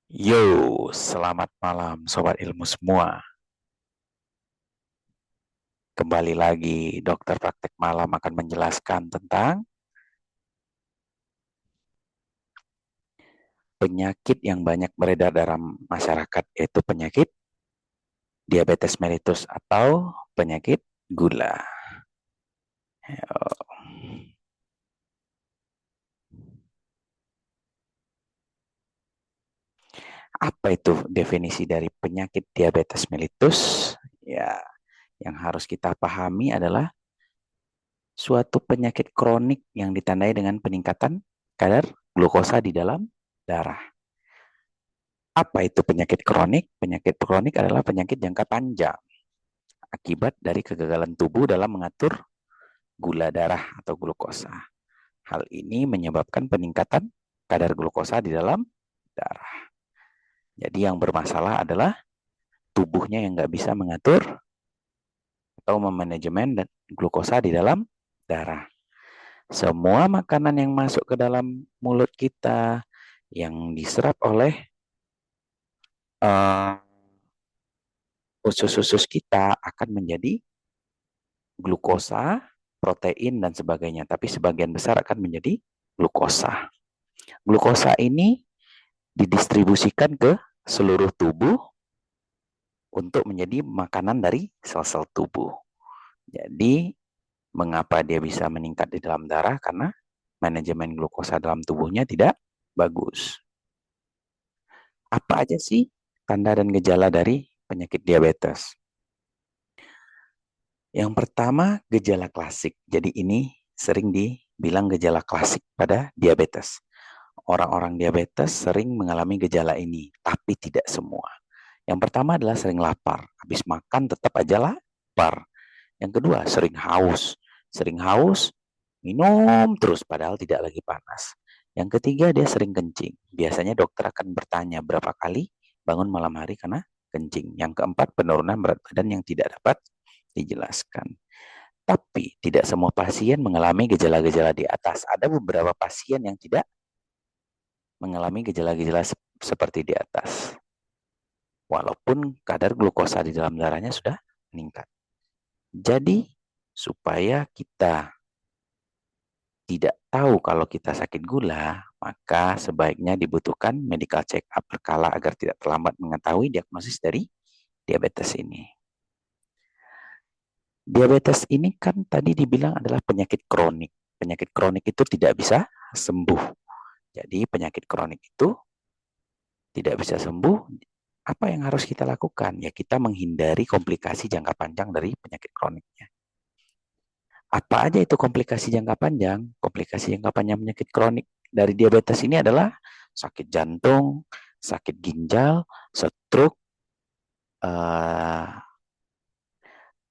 Yo, selamat malam Sobat Ilmu semua. Kembali lagi Dokter Praktek Malam akan menjelaskan tentang penyakit yang banyak beredar dalam masyarakat, yaitu penyakit diabetes mellitus atau penyakit gula. Apa itu definisi dari penyakit diabetes mellitus? Ya, yang harus kita pahami adalah suatu penyakit kronik yang ditandai dengan peningkatan kadar glukosa di dalam darah. Apa itu penyakit kronik? Penyakit kronik adalah penyakit jangka panjang akibat dari kegagalan tubuh dalam mengatur gula darah atau glukosa. Hal ini menyebabkan peningkatan kadar glukosa di dalam darah. Jadi yang bermasalah adalah tubuhnya yang nggak bisa mengatur atau memanajemen glukosa di dalam darah. Semua makanan yang masuk ke dalam mulut kita, yang diserap oleh uh, usus-usus kita akan menjadi glukosa, protein, dan sebagainya. Tapi sebagian besar akan menjadi glukosa. Glukosa ini didistribusikan ke seluruh tubuh untuk menjadi makanan dari sel-sel tubuh. Jadi, mengapa dia bisa meningkat di dalam darah? Karena manajemen glukosa dalam tubuhnya tidak bagus. Apa aja sih tanda dan gejala dari penyakit diabetes? Yang pertama, gejala klasik. Jadi ini sering dibilang gejala klasik pada diabetes. Orang-orang diabetes sering mengalami gejala ini, tapi tidak semua. Yang pertama adalah sering lapar. Habis makan tetap aja lapar. Yang kedua, sering haus. Sering haus, minum terus padahal tidak lagi panas. Yang ketiga, dia sering kencing. Biasanya dokter akan bertanya berapa kali bangun malam hari karena kencing. Yang keempat, penurunan berat badan yang tidak dapat dijelaskan. Tapi tidak semua pasien mengalami gejala-gejala di atas. Ada beberapa pasien yang tidak mengalami gejala-gejala seperti di atas. Walaupun kadar glukosa di dalam darahnya sudah meningkat. Jadi, supaya kita tidak tahu kalau kita sakit gula, maka sebaiknya dibutuhkan medical check up berkala agar tidak terlambat mengetahui diagnosis dari diabetes ini. Diabetes ini kan tadi dibilang adalah penyakit kronik. Penyakit kronik itu tidak bisa sembuh. Jadi penyakit kronik itu tidak bisa sembuh. Apa yang harus kita lakukan? Ya kita menghindari komplikasi jangka panjang dari penyakit kroniknya. Apa aja itu komplikasi jangka panjang? Komplikasi jangka panjang penyakit kronik dari diabetes ini adalah sakit jantung, sakit ginjal, stroke,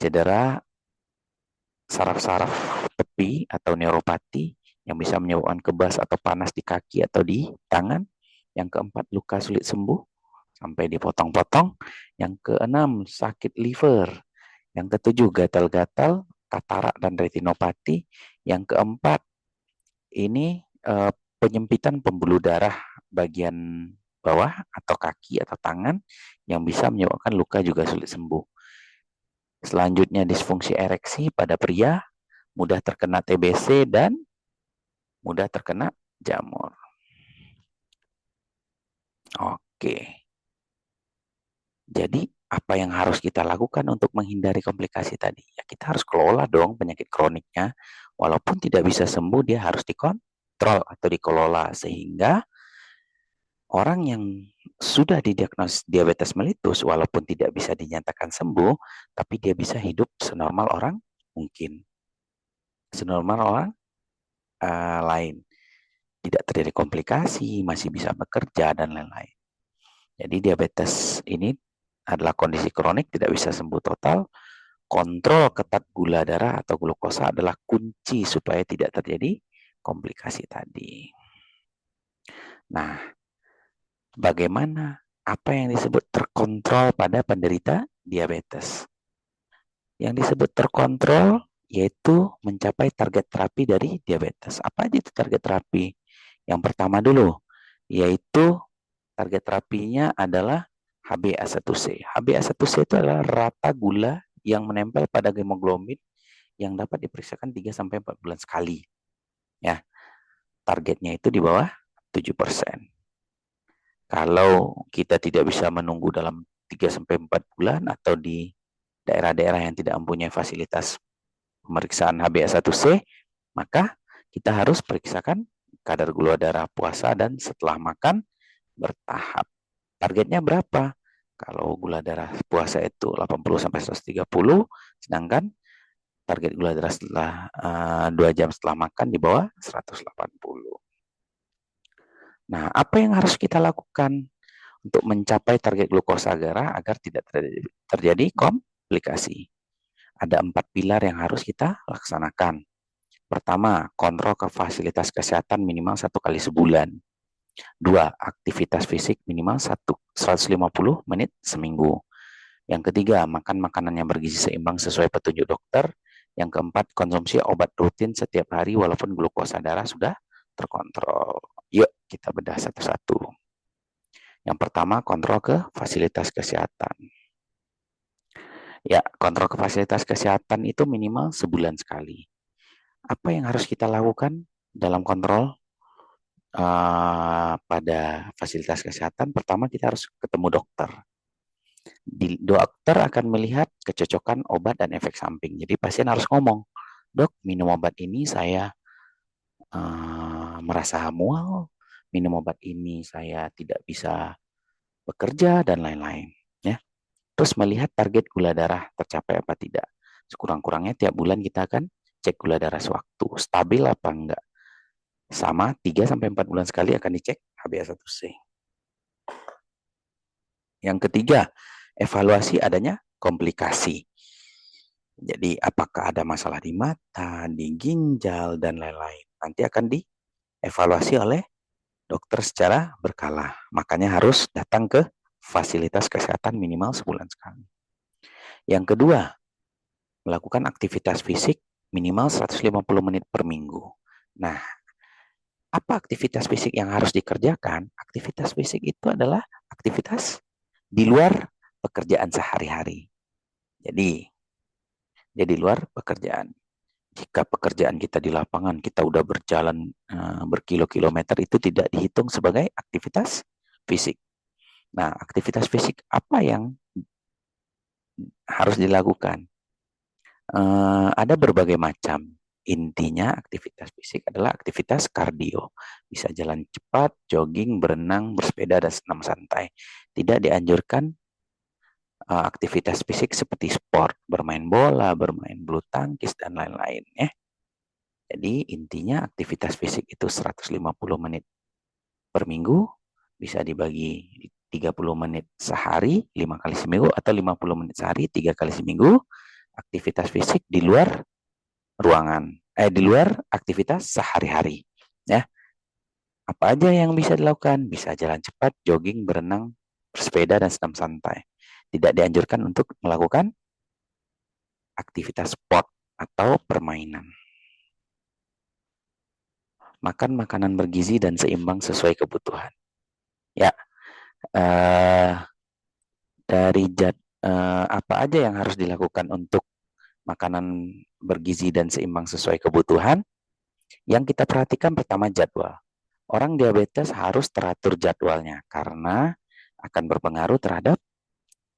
cedera saraf-saraf tepi atau neuropati yang bisa menyebabkan kebas atau panas di kaki atau di tangan. Yang keempat, luka sulit sembuh sampai dipotong-potong. Yang keenam, sakit liver. Yang ketujuh, gatal-gatal, katarak dan retinopati. Yang keempat, ini penyempitan pembuluh darah bagian bawah atau kaki atau tangan yang bisa menyebabkan luka juga sulit sembuh. Selanjutnya, disfungsi ereksi pada pria, mudah terkena TBC, dan mudah terkena jamur. Oke, jadi apa yang harus kita lakukan untuk menghindari komplikasi tadi? Ya kita harus kelola dong penyakit kroniknya. Walaupun tidak bisa sembuh, dia harus dikontrol atau dikelola. Sehingga orang yang sudah didiagnosis diabetes mellitus, walaupun tidak bisa dinyatakan sembuh, tapi dia bisa hidup senormal orang mungkin. Senormal orang lain. Tidak terjadi komplikasi, masih bisa bekerja, dan lain-lain. Jadi diabetes ini adalah kondisi kronik, tidak bisa sembuh total. Kontrol ketat gula darah atau glukosa adalah kunci supaya tidak terjadi komplikasi tadi. Nah, bagaimana apa yang disebut terkontrol pada penderita diabetes? Yang disebut terkontrol yaitu mencapai target terapi dari diabetes. Apa aja itu target terapi? Yang pertama dulu, yaitu Target terapinya adalah HbA1c. HbA1c itu adalah rata gula yang menempel pada hemoglobin yang dapat diperiksakan 3-4 bulan sekali. Ya, targetnya itu di bawah 7%. Kalau kita tidak bisa menunggu dalam 3-4 bulan atau di daerah-daerah yang tidak mempunyai fasilitas pemeriksaan HbA1c, maka kita harus periksakan kadar gula darah puasa dan setelah makan bertahap. Targetnya berapa? Kalau gula darah puasa itu 80-130, sedangkan target gula darah setelah 2 jam setelah makan di bawah 180. Nah, apa yang harus kita lakukan untuk mencapai target glukosa darah agar tidak terjadi komplikasi? Ada 4 pilar yang harus kita laksanakan. Pertama, kontrol ke fasilitas kesehatan minimal 1 kali sebulan. 2, aktivitas fisik minimal 150 menit seminggu. Yang ketiga, makan makanan yang bergizi seimbang sesuai petunjuk dokter. Yang keempat, konsumsi obat rutin setiap hari walaupun glukosa darah sudah terkontrol. Yuk, kita bedah satu-satu. Yang pertama, kontrol ke fasilitas kesehatan. Ya, kontrol ke fasilitas kesehatan itu minimal sebulan sekali. Apa yang harus kita lakukan dalam kontrol pada fasilitas kesehatan? Pertama, kita harus ketemu dokter. Dokter akan melihat kecocokan obat dan efek samping. Jadi pasien harus ngomong, dok, minum obat ini saya merasa mual, minum obat ini saya tidak bisa bekerja, dan lain-lain. Ya. Terus melihat target gula darah tercapai apa tidak. Sekurang-kurangnya tiap bulan kita akan cek gula darah sewaktu. Stabil apa enggak. Sama 3-4 bulan sekali akan dicek HbA1c. Yang ketiga, evaluasi adanya komplikasi. Jadi apakah ada masalah di mata, di ginjal, dan lain-lain. Nanti akan dievaluasi oleh dokter secara berkala. Makanya harus datang ke fasilitas kesehatan minimal sebulan sekali. Yang kedua, melakukan aktivitas fisik minimal 150 menit per minggu. Nah, apa aktivitas fisik yang harus dikerjakan? Aktivitas fisik itu adalah aktivitas di luar pekerjaan sehari-hari. Jadi di luar pekerjaan. Jika pekerjaan kita di lapangan, kita udah berjalan berkilo-kilometer, itu tidak dihitung sebagai aktivitas fisik. Nah, aktivitas fisik apa yang harus dilakukan? Ada berbagai macam. Intinya aktivitas fisik adalah aktivitas kardio. Bisa jalan cepat, jogging, berenang, bersepeda, dan senam santai. Tidak dianjurkan aktivitas fisik seperti sport, bermain bola, bermain bulu tangkis, dan lain-lain. Jadi intinya aktivitas fisik itu 150 menit per minggu, bisa dibagi 30 menit sehari, 5 kali seminggu, atau 50 menit sehari, 3 kali seminggu. Aktivitas fisik di luar ruangan, di luar aktivitas sehari-hari. Ya, apa aja yang bisa dilakukan? Bisa jalan cepat, jogging, berenang, bersepeda, dan senam santai. Tidak dianjurkan untuk melakukan aktivitas sport atau permainan. Makan makanan bergizi dan seimbang sesuai kebutuhan. Ya, dari apa aja yang harus dilakukan untuk makanan bergizi dan seimbang sesuai kebutuhan? Yang kita perhatikan pertama jadwal. Orang diabetes harus teratur jadwalnya karena akan berpengaruh terhadap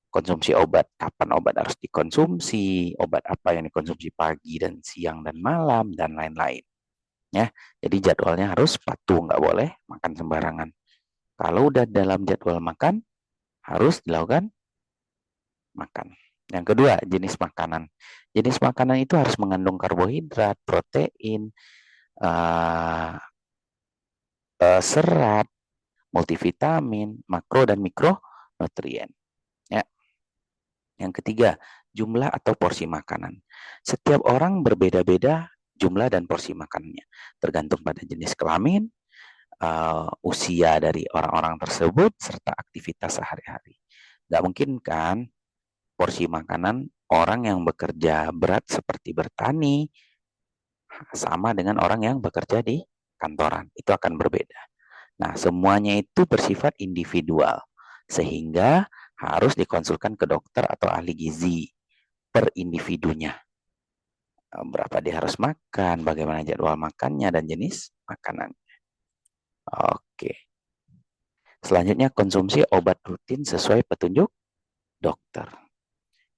konsumsi obat. Kapan obat harus dikonsumsi, obat apa yang dikonsumsi pagi dan siang dan malam, dan lain-lain. Ya, jadi jadwalnya harus patuh, nggak boleh makan sembarangan. Kalau udah dalam jadwal makan, harus dilakukan makan. Yang kedua, jenis makanan. Jenis makanan itu harus mengandung karbohidrat, protein, serat, multivitamin, makro dan mikronutrien. Ya. Yang ketiga, jumlah atau porsi makanan. Setiap orang berbeda-beda jumlah dan porsi makanannya, tergantung pada jenis kelamin, usia dari orang-orang tersebut, serta aktivitas sehari-hari. Nggak mungkin kan porsi makanan orang yang bekerja berat seperti bertani sama dengan orang yang bekerja di kantoran. Itu akan berbeda. Nah, semuanya itu bersifat individual, sehingga harus dikonsulkan ke dokter atau ahli gizi per individunya. Berapa dia harus makan, bagaimana jadwal makannya, dan jenis makanan. Oke. Selanjutnya, konsumsi obat rutin sesuai petunjuk dokter.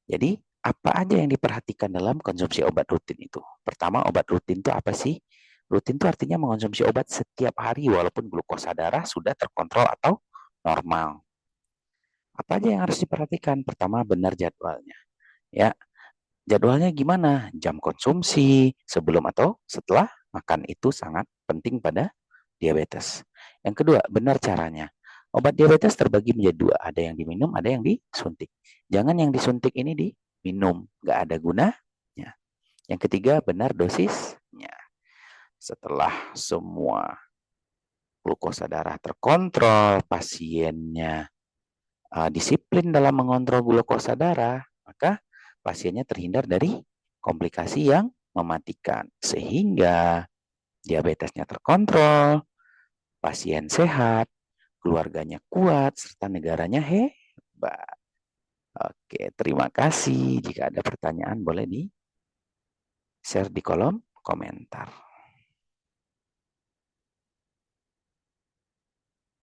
Jadi, apa aja yang diperhatikan dalam konsumsi obat rutin itu? Pertama, obat rutin itu apa sih? Rutin itu artinya mengonsumsi obat setiap hari walaupun glukosa darah sudah terkontrol atau normal. Apa aja yang harus diperhatikan? Pertama, benar jadwalnya. Ya, jadwalnya gimana? Jam konsumsi, sebelum atau setelah makan itu sangat penting pada diabetes. Yang kedua, benar caranya. Obat diabetes terbagi menjadi dua. Ada yang diminum, ada yang disuntik. Jangan yang disuntik ini diminum. Nggak ada gunanya. Yang ketiga, benar dosisnya. Setelah semua glukosa darah terkontrol, pasiennya disiplin dalam mengontrol glukosa darah, maka pasiennya terhindar dari komplikasi yang mematikan. Sehingga diabetesnya terkontrol, pasien sehat, keluarganya kuat, serta negaranya hebat. Oke, terima kasih. Jika ada pertanyaan boleh di-share di kolom komentar.